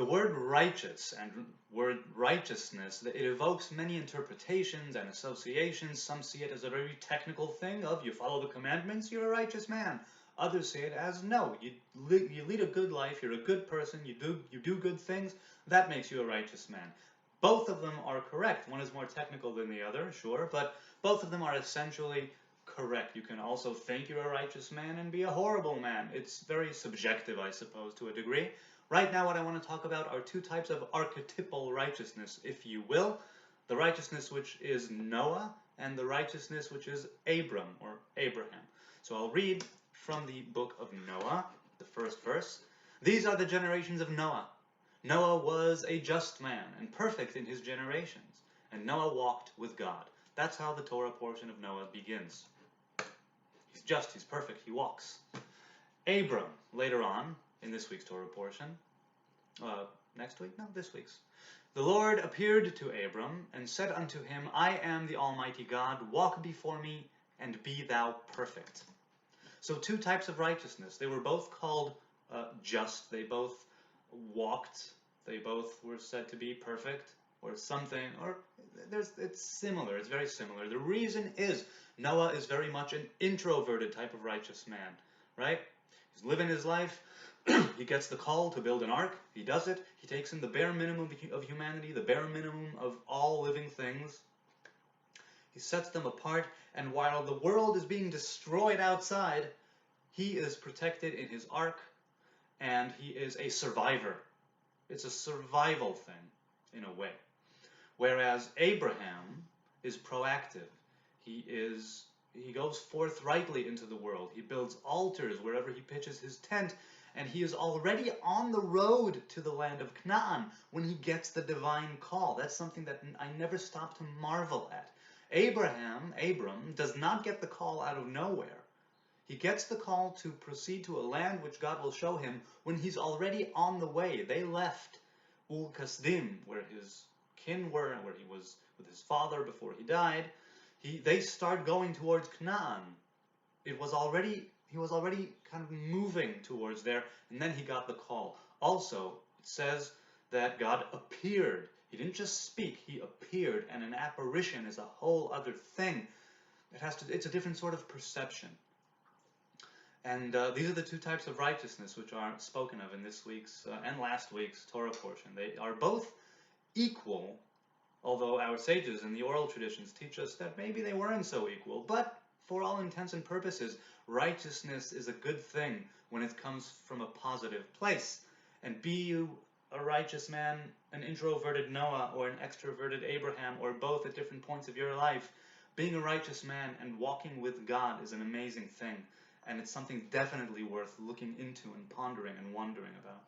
The word righteous and word righteousness, it evokes many interpretations and associations. Some see it as a very technical thing of you follow the commandments, you're a righteous man. Others see it as no, you lead a good life, you're a good person, you do good things, that makes you a righteous man. Both of them are correct. One is more technical than the other, sure, but both of them are essentially correct. You can also think you're a righteous man and be a horrible man. It's very subjective, I suppose, to a degree. Right now, what I want to talk about are two types of archetypal righteousness, if you will. The righteousness which is Noah, and the righteousness which is Abram, or Abraham. So I'll read from the book of Noah, the first verse. These are the generations of Noah. Noah was a just man and perfect in his generations, and Noah walked with God. That's how the Torah portion of Noah begins. He's just, he's perfect, he walks. Abram, later on, in this week's Torah portion, next week? No, this week's. The Lord appeared to Abram and said unto him, I am the Almighty God, walk before me and be thou perfect. So two types of righteousness. They were both called just. They both walked. They both were said to be perfect or something. Or it's similar. It's very similar. The reason is Noah is very much an introverted type of righteous man, right? He's living his life. He gets the call to build an ark. He does it. He takes in the bare minimum of humanity, the bare minimum of all living things. He sets them apart, and while the world is being destroyed outside, he is protected in his ark, and he is a survivor. It's a survival thing, in a way. Whereas Abraham is proactive. He goes forthrightly into the world. He builds altars wherever he pitches his tent, and he is already on the road to the land of Canaan when he gets the divine call. That's something that I never stop to marvel at. Abram, does not get the call out of nowhere. He gets the call to proceed to a land which God will show him when he's already on the way. They left Ul Kasdim, where his kin were, and where he was with his father before he died. They start going towards Canaan. He was already kind of moving towards there, and then he got the call. Also, it says that God appeared. He didn't just speak, he appeared, and an apparition is a whole other thing. It's a different sort of perception. And these are the two types of righteousness which are spoken of in this week's and last week's Torah portion. They are both equal, although our sages in the oral traditions teach us that maybe they weren't so equal. But for all intents and purposes, righteousness is a good thing when it comes from a positive place. And be you a righteous man, an introverted Noah, or an extroverted Abraham, or both at different points of your life, being a righteous man and walking with God is an amazing thing. And it's something definitely worth looking into and pondering and wondering about.